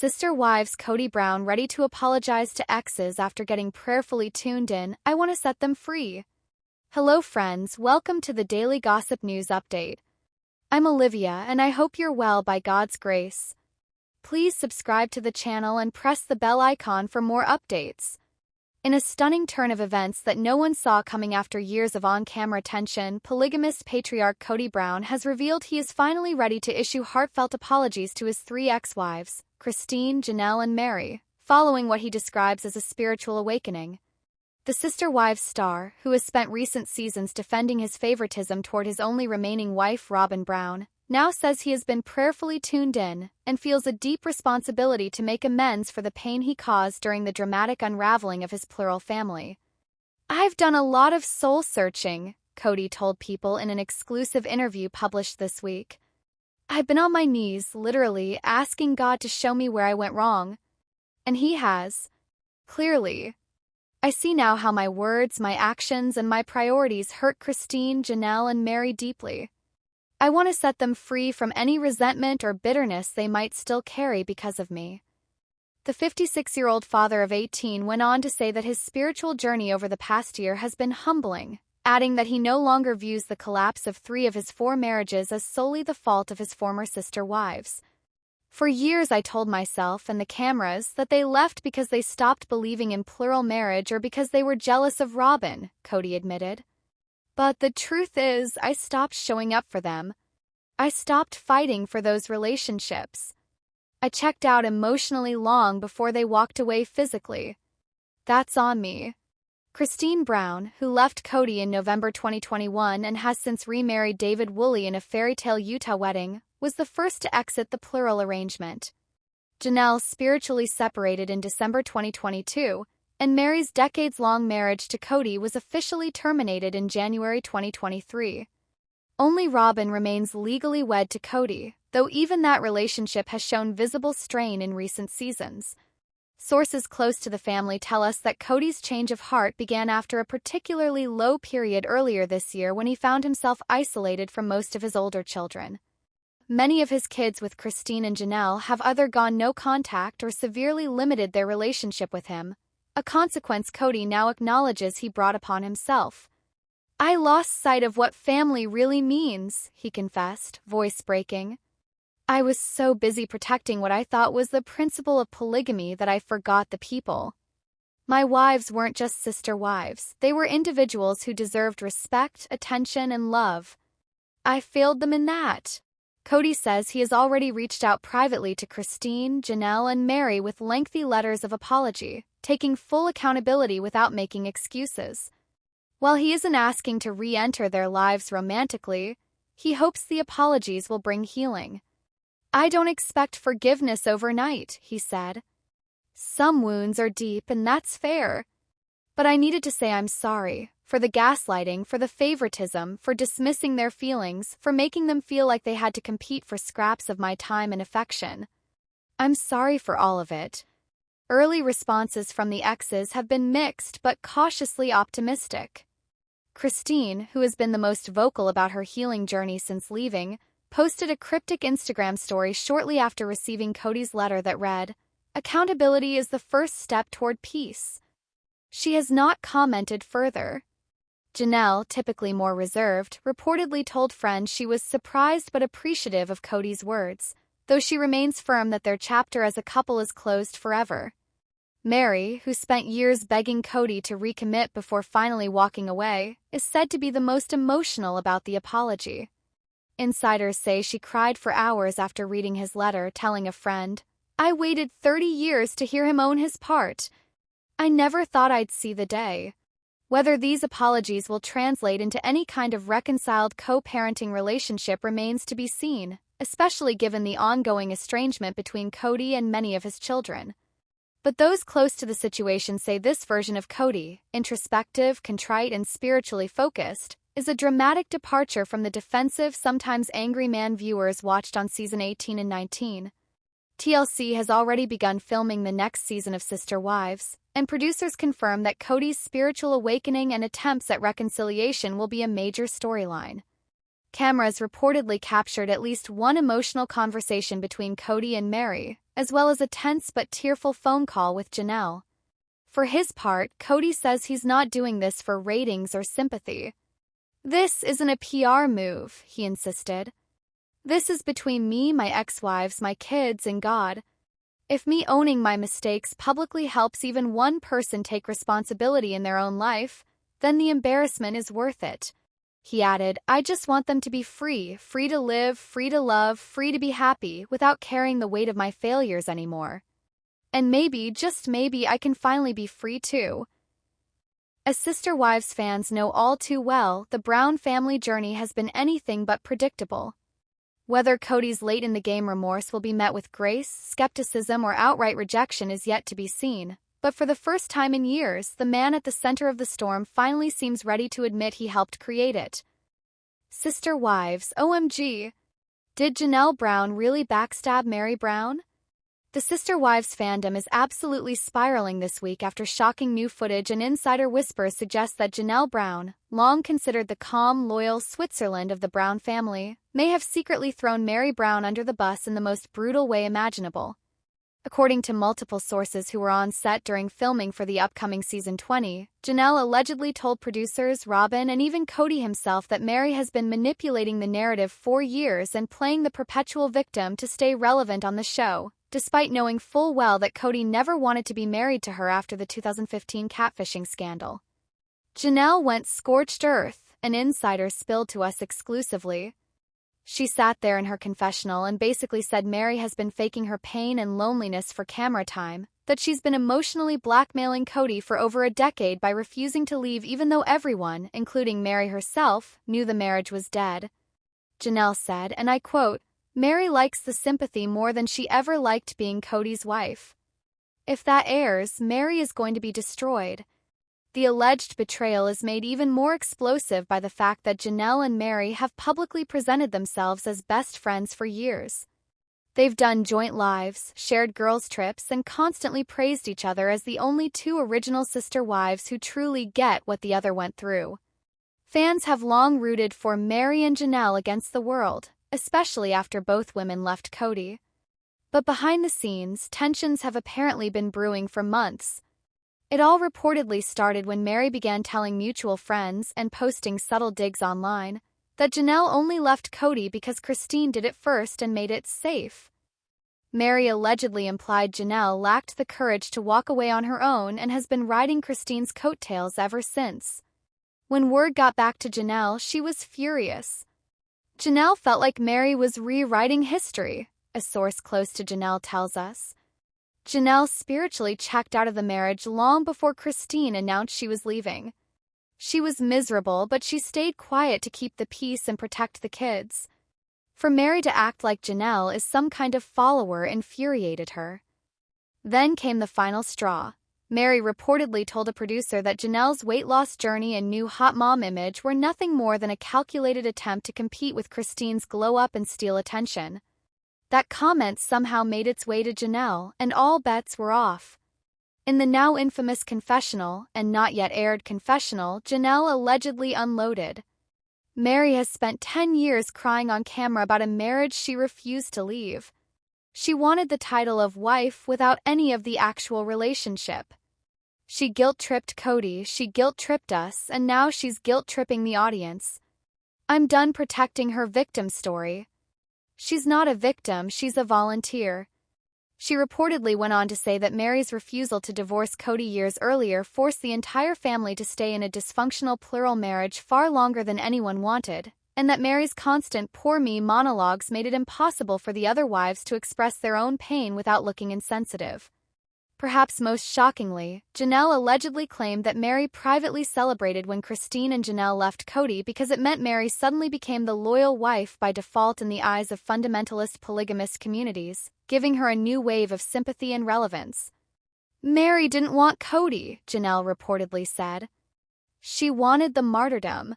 Sister Wives Kody Brown ready to apologize to exes after getting prayerfully tuned in. I want to set them free. Hello friends, welcome to the Daily Gossip News Update. I'm Olivia and I hope you're well by God's grace. Please subscribe to the channel and press the bell icon for more updates. In a stunning turn of events that no one saw coming after years of on-camera tension, polygamist patriarch Kody Brown has revealed he is finally ready to issue heartfelt apologies to his three ex-wives, Christine, Janelle and Meri, following what he describes as a spiritual awakening. The Sister Wives star, who has spent recent seasons defending his favoritism toward his only remaining wife Robyn Brown, now says he has been prayerfully tuned in and feels a deep responsibility to make amends for the pain he caused during the dramatic unraveling of his plural family. "I've done a lot of soul-searching," Kody told People in an exclusive interview published this week. "I've been on my knees, literally, asking God to show me where I went wrong. And He has. Clearly. I see now how my words, my actions, and my priorities hurt Christine, Janelle, and Meri deeply. I want to set them free from any resentment or bitterness they might still carry because of me." The 56-year-old father of 18 went on to say that his spiritual journey over the past year has been humbling, adding that he no longer views the collapse of 3 of his 4 marriages as solely the fault of his former sister wives. "For years I told myself and the cameras that they left because they stopped believing in plural marriage or because they were jealous of Robyn," Kody admitted. "But the truth is, I stopped showing up for them. I stopped fighting for those relationships. I checked out emotionally long before they walked away physically. That's on me." Christine Brown, who left Kody in November 2021 and has since remarried David Woolley in a fairytale Utah wedding, was the first to exit the plural arrangement. Janelle spiritually separated in December 2022, and Meri's decades-long marriage to Kody was officially terminated in January 2023. Only Robyn remains legally wed to Kody, though even that relationship has shown visible strain in recent seasons. Sources close to the family tell us that Kody's change of heart began after a particularly low period earlier this year when he found himself isolated from most of his older children. Many of his kids with Christine and Janelle have either gone no contact or severely limited their relationship with him, a consequence Kody now acknowledges he brought upon himself. "I lost sight of what family really means," he confessed, voice breaking. "I was so busy protecting what I thought was the principle of polygamy that I forgot the people. My wives weren't just sister wives, they were individuals who deserved respect, attention, and love. I failed them in that." Kody says he has already reached out privately to Christine, Janelle, and Meri with lengthy letters of apology, taking full accountability without making excuses. While he isn't asking to re-enter their lives romantically, he hopes the apologies will bring healing. "I don't expect forgiveness overnight," he said. "Some wounds are deep and that's fair. But I needed to say I'm sorry, for the gaslighting, for the favoritism, for dismissing their feelings, for making them feel like they had to compete for scraps of my time and affection. I'm sorry for all of it." Early responses from the exes have been mixed but cautiously optimistic. Christine, who has been the most vocal about her healing journey since leaving, posted a cryptic Instagram story shortly after receiving Kody's letter that read, "Accountability is the first step toward peace." She has not commented further. Janelle, typically more reserved, reportedly told friends she was surprised but appreciative of Kody's words, though she remains firm that their chapter as a couple is closed forever. Meri, who spent years begging Kody to recommit before finally walking away, is said to be the most emotional about the apology. Insiders say she cried for hours after reading his letter, telling a friend, "I waited 30 years to hear him own his part. I never thought I'd see the day." Whether these apologies will translate into any kind of reconciled co-parenting relationship remains to be seen, especially given the ongoing estrangement between Kody and many of his children. But those close to the situation say this version of Kody, introspective, contrite, and spiritually focused, is a dramatic departure from the defensive, sometimes angry man viewers watched on season 18 and 19. TLC has already begun filming the next season of Sister Wives, and producers confirm that Kody's spiritual awakening and attempts at reconciliation will be a major storyline. Cameras reportedly captured at least one emotional conversation between Kody and Meri, as well as a tense but tearful phone call with Janelle. For his part, Kody says he's not doing this for ratings or sympathy. "This isn't a PR move," he insisted. "This is between me, my ex-wives, my kids, and God. If me owning my mistakes publicly helps even one person take responsibility in their own life, then the embarrassment is worth it." He added, "I just want them to be free, free to live, free to love, free to be happy, without carrying the weight of my failures anymore. And maybe, just maybe, I can finally be free too." As Sister Wives fans know all too well, the Brown family journey has been anything but predictable. Whether Kody's late-in-the-game remorse will be met with grace, skepticism, or outright rejection is yet to be seen, but for the first time in years, the man at the center of the storm finally seems ready to admit he helped create it. Sister Wives, OMG! Did Janelle Brown really backstab Meri Brown? The Sister Wives fandom is absolutely spiraling this week after shocking new footage and insider whispers suggest that Janelle Brown, long considered the calm, loyal Switzerland of the Brown family, may have secretly thrown Meri Brown under the bus in the most brutal way imaginable. According to multiple sources who were on set during filming for the upcoming season 20, Janelle allegedly told producers, Robyn, and even Kody himself that Meri has been manipulating the narrative for years and playing the perpetual victim to stay relevant on the show, despite knowing full well that Kody never wanted to be married to her after the 2015 catfishing scandal. Janelle went scorched earth, an insider spilled to us exclusively. She sat there in her confessional and basically said Meri has been faking her pain and loneliness for camera time, that she's been emotionally blackmailing Kody for over a decade by refusing to leave even though everyone, including Meri herself, knew the marriage was dead. Janelle said, and I quote, "Meri likes the sympathy more than she ever liked being Kody's wife. If that airs, Meri is going to be destroyed." The alleged betrayal is made even more explosive by the fact that Janelle and Meri have publicly presented themselves as best friends for years. They've done joint lives, shared girls' trips, and constantly praised each other as the only two original sister wives who truly get what the other went through. Fans have long rooted for Meri and Janelle against the world, especially after both women left Kody. But behind the scenes, tensions have apparently been brewing for months. It all reportedly started when Meri began telling mutual friends and posting subtle digs online that Janelle only left Kody because Christine did it first and made it safe. Meri allegedly implied Janelle lacked the courage to walk away on her own and has been riding Christine's coattails ever since. When word got back to Janelle, she was furious. Janelle felt like Meri was rewriting history, a source close to Janelle tells us. Janelle spiritually checked out of the marriage long before Christine announced she was leaving. She was miserable, but she stayed quiet to keep the peace and protect the kids. For Meri to act like Janelle is some kind of follower infuriated her. Then came the final straw. Meri reportedly told a producer that Janelle's weight loss journey and new hot mom image were nothing more than a calculated attempt to compete with Christine's glow up and steal attention. That comment somehow made its way to Janelle, and all bets were off. In the now infamous confessional, and not yet aired confessional, Janelle allegedly unloaded. Meri has spent 10 years crying on camera about a marriage she refused to leave. She wanted the title of wife without any of the actual relationship. She guilt-tripped Kody, she guilt-tripped us, and now she's guilt-tripping the audience. I'm done protecting her victim story. She's not a victim, she's a volunteer. She reportedly went on to say that Meri's refusal to divorce Kody years earlier forced the entire family to stay in a dysfunctional plural marriage far longer than anyone wanted, and that Meri's constant poor me monologues made it impossible for the other wives to express their own pain without looking insensitive. Perhaps most shockingly, Janelle allegedly claimed that Meri privately celebrated when Christine and Janelle left Kody because it meant Meri suddenly became the loyal wife by default in the eyes of fundamentalist polygamist communities, giving her a new wave of sympathy and relevance. Meri didn't want Kody, Janelle reportedly said. She wanted the martyrdom.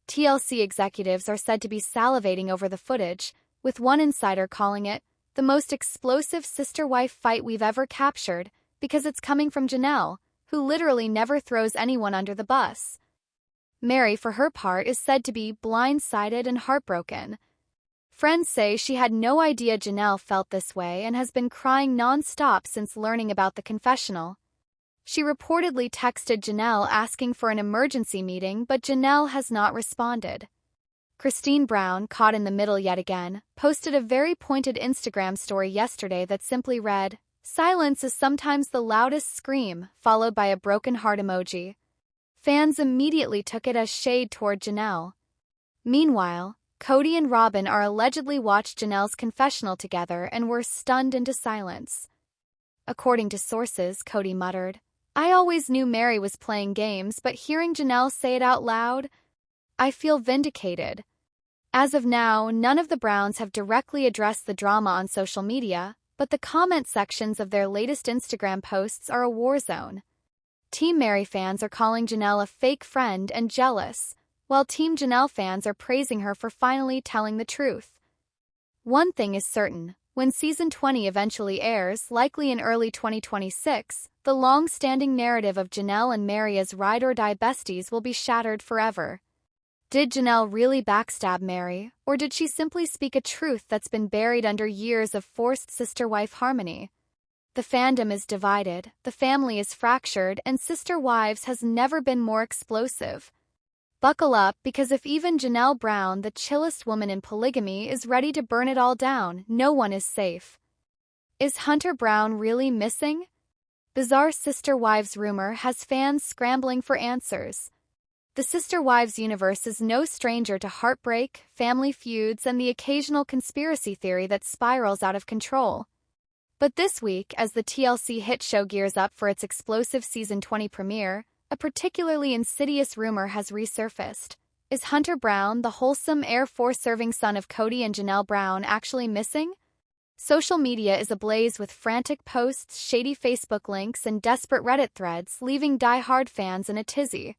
TLC executives are said to be salivating over the footage, with one insider calling it the most explosive sister-wife fight we've ever captured, because it's coming from Janelle, who literally never throws anyone under the bus. Meri, for her part, is said to be blindsided and heartbroken. Friends say she had no idea Janelle felt this way and has been crying non-stop since learning about the confessional. She reportedly texted Janelle asking for an emergency meeting, but Janelle has not responded. Kody Brown, caught in the middle yet again, posted a very pointed Instagram story yesterday that simply read, "Silence is sometimes the loudest scream," followed by a broken heart emoji. Fans immediately took it as shade toward Janelle. Meanwhile, Kody and Robyn are allegedly watched Janelle's confessional together and were stunned into silence. According to sources, Kody muttered, "I always knew Meri was playing games, but hearing Janelle say it out loud, I feel vindicated." As of now, none of the Browns have directly addressed the drama on social media, but the comment sections of their latest Instagram posts are a war zone. Team Meri fans are calling Janelle a fake friend and jealous, while Team Janelle fans are praising her for finally telling the truth. One thing is certain, when Season 20 eventually airs, likely in early 2026, the long-standing narrative of Janelle and Meri as ride-or-die besties will be shattered forever. Did Janelle really backstab Meri, or did she simply speak a truth that's been buried under years of forced sister-wife harmony? The fandom is divided, the family is fractured, and Sister Wives has never been more explosive. Buckle up, because if even Janelle Brown, the chillest woman in polygamy, is ready to burn it all down, no one is safe. Is Hunter Brown really missing? Bizarre Sister Wives rumor has fans scrambling for answers. The Sister Wives universe is no stranger to heartbreak, family feuds, and the occasional conspiracy theory that spirals out of control. But this week, as the TLC hit show gears up for its explosive Season 20 premiere, a particularly insidious rumor has resurfaced. Is Hunter Brown, the wholesome Air Force-serving son of Kody and Janelle Brown, actually missing? Social media is ablaze with frantic posts, shady Facebook links, and desperate Reddit threads, leaving die-hard fans in a tizzy.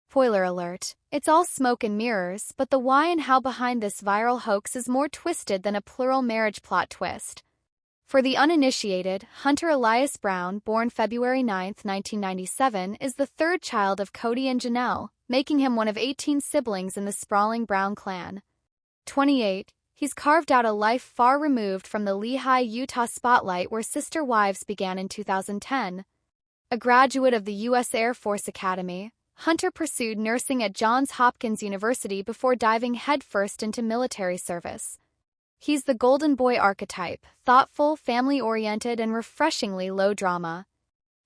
Spoiler alert, it's all smoke and mirrors, but the why and how behind this viral hoax is more twisted than a plural marriage plot twist. For the uninitiated, Hunter Elias Brown, born February 9, 1997, is the third child of Kody and Janelle, making him one of 18 siblings in the sprawling Brown clan. 28, he's carved out a life far removed from the Lehi, Utah spotlight where Sister Wives began in 2010. A graduate of the U.S. Air Force Academy, Hunter pursued nursing at Johns Hopkins University before diving headfirst into military service. He's the golden boy archetype, thoughtful, family-oriented, and refreshingly low drama.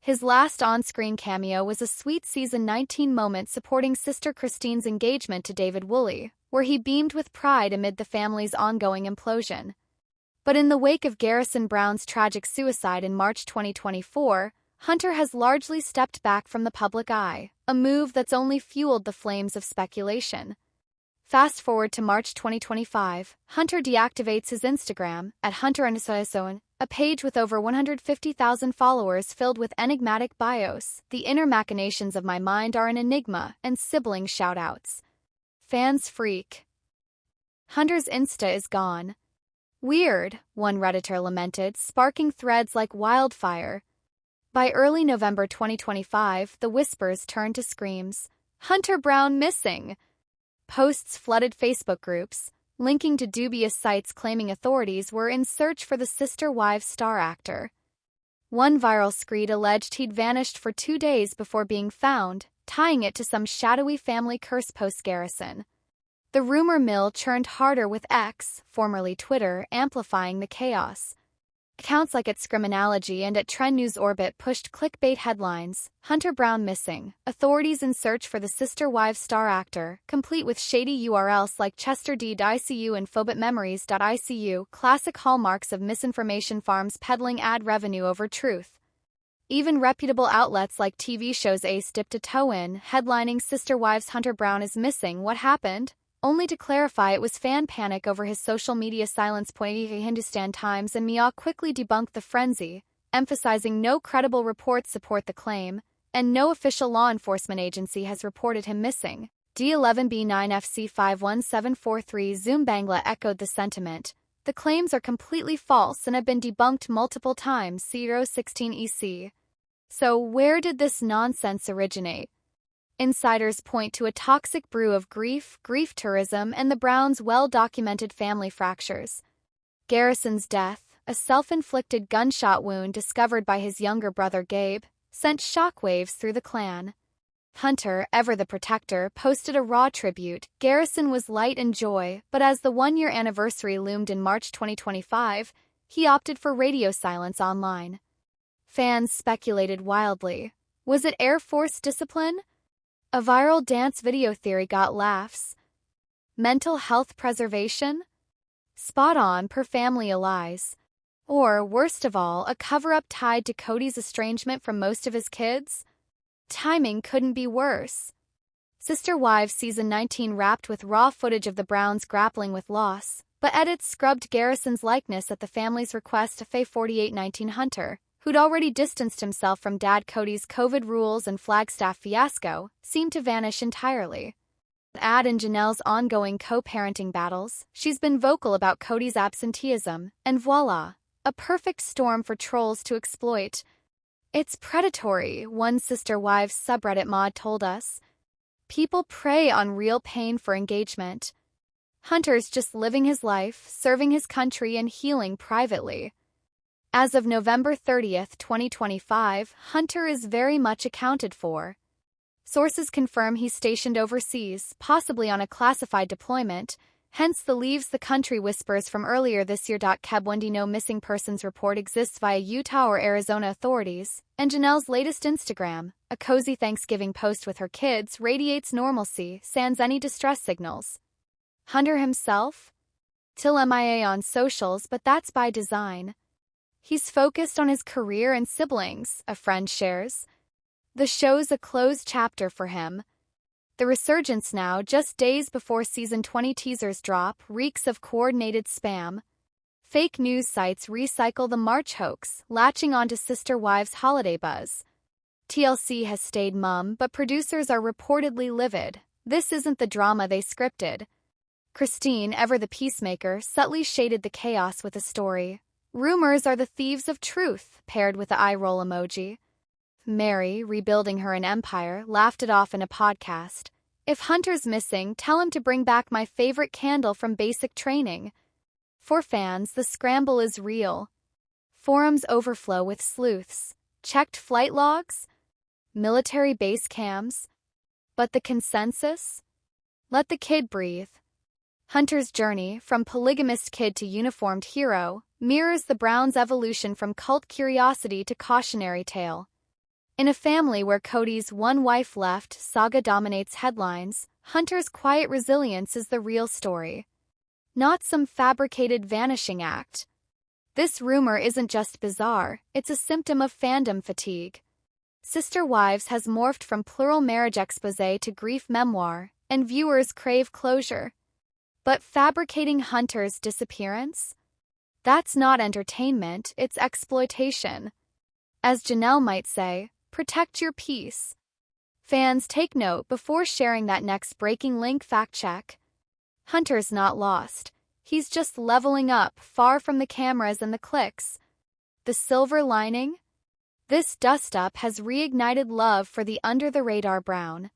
His last on-screen cameo was a sweet Season 19 moment supporting Sister Christine's engagement to David Woolley, where he beamed with pride amid the family's ongoing implosion. But in the wake of Garrison Brown's tragic suicide in March 2024, Hunter has largely stepped back from the public eye, a move that's only fueled the flames of speculation. Fast forward to March 2025, Hunter deactivates his Instagram at Hunter_, a page with over 150,000 followers filled with enigmatic bios. The inner machinations of my mind are an enigma, and sibling shoutouts. Fans freak. Hunter's Insta is gone. Weird, one Redditor lamented, sparking threads like wildfire. By early November 2025, the whispers turned to screams. Hunter Brown missing! Posts flooded Facebook groups, linking to dubious sites claiming authorities were in search for the Sister Wives star actor. One viral screed alleged he'd vanished for 2 days before being found, tying it to some shadowy family curse post Garrison. The rumor mill churned harder with X, formerly Twitter, amplifying the chaos. Accounts like @Scriminology and @Trend News Orbit pushed clickbait headlines, Hunter Brown missing, authorities in search for the Sister Wives star actor, complete with shady URLs like Chester.icu and phobitmemories.icu, classic hallmarks of misinformation farms peddling ad revenue over truth. Even reputable outlets like TV shows Ace dipped a toe in, headlining Sister Wives Hunter Brown is missing, what happened? Only to clarify it was fan panic over his social media silence. Hindustan Times and Mia quickly debunked the frenzy, emphasizing no credible reports support the claim, and no official law enforcement agency has reported him missing. D11B9FC51743 Zoom Bangla echoed the sentiment. The claims are completely false and have been debunked multiple times. 016 EC. So where did this nonsense originate? Insiders point to a toxic brew of grief tourism, and the Browns' well-documented family fractures. Garrison's death, a self-inflicted gunshot wound discovered by his younger brother Gabe, sent shockwaves through the clan. Hunter, ever the protector, posted a raw tribute. Garrison was light and joy, but as the one-year anniversary loomed in March 2025, he opted for radio silence online. Fans speculated wildly. Was it Air Force discipline? A viral dance video theory got laughs. Mental health preservation? Spot on per family lies. Or, worst of all, a cover-up tied to Kody's estrangement from most of his kids? Timing couldn't be worse. Sister Wives Season 19 wrapped with raw footage of the Browns grappling with loss, but edits scrubbed Garrison's likeness at the family's request. Faye 4819 Hunter, who'd already distanced himself from Dad Kody's COVID rules and Flagstaff fiasco, seemed to vanish entirely. Add in Janelle's ongoing co-parenting battles, she's been vocal about Kody's absenteeism, and voila, a perfect storm for trolls to exploit. It's predatory, one Sister Wives subreddit mod told us. People prey on real pain for engagement. Hunter's just living his life, serving his country, and healing privately. As of November 30th, 2025, Hunter is very much accounted for. Sources confirm he's stationed overseas, possibly on a classified deployment, hence the leaves the country whispers from earlier this year. Kebwendi no missing persons report exists via Utah or Arizona authorities, and Janelle's latest Instagram, a cozy Thanksgiving post with her kids, radiates normalcy, sans any distress signals. Hunter himself? Till MIA on socials, but that's by design. He's focused on his career and siblings, a friend shares. The show's a closed chapter for him. The resurgence now, just days before Season 20 teasers drop, reeks of coordinated spam. Fake news sites recycle the March hoax, latching onto Sister Wives' holiday buzz. TLC has stayed mum, but producers are reportedly livid. This isn't the drama they scripted. Christine, ever the peacemaker, subtly shaded the chaos with a story. Rumors are the thieves of truth, paired with the eye-roll emoji. Meri, rebuilding her an empire, laughed it off in a podcast. If Hunter's missing, tell him to bring back my favorite candle from basic training. For fans, the scramble is real. Forums overflow with sleuths, checked flight logs, military base cams. But the consensus? Let the kid breathe. Hunter's journey, from polygamist kid to uniformed hero, mirrors the Browns' evolution from cult curiosity to cautionary tale. In a family where Kody's one wife left saga dominates headlines, Hunter's quiet resilience is the real story. Not some fabricated vanishing act. This rumor isn't just bizarre, it's a symptom of fandom fatigue. Sister Wives has morphed from plural marriage exposé to grief memoir, and viewers crave closure. But fabricating Hunter's disappearance? That's not entertainment, it's exploitation. As Janelle might say, protect your peace. Fans, take note before sharing that next breaking link fact check. Hunter's not lost. He's just leveling up, far from the cameras and the clicks. The silver lining? This dust-up has reignited love for the under-the-radar Brown.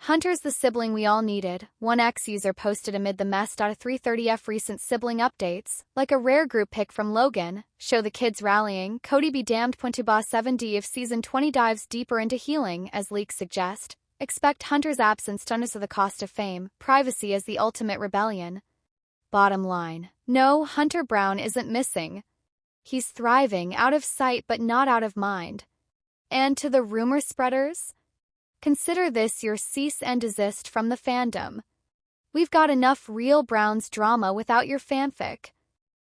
Hunter's the sibling we all needed, one X-user posted amid the mess. 330F recent sibling updates, like a rare group pic from Logan, show the kids rallying. Kody be damned. 7D if Season 20 dives deeper into healing, as leaks suggest. Expect Hunter's absence to undersell the cost of fame, privacy as the ultimate rebellion. Bottom line, no, Hunter Brown isn't missing. He's thriving, out of sight but not out of mind. And to the rumor spreaders? Consider this your cease and desist from the fandom. We've got enough real Browns drama without your fanfic.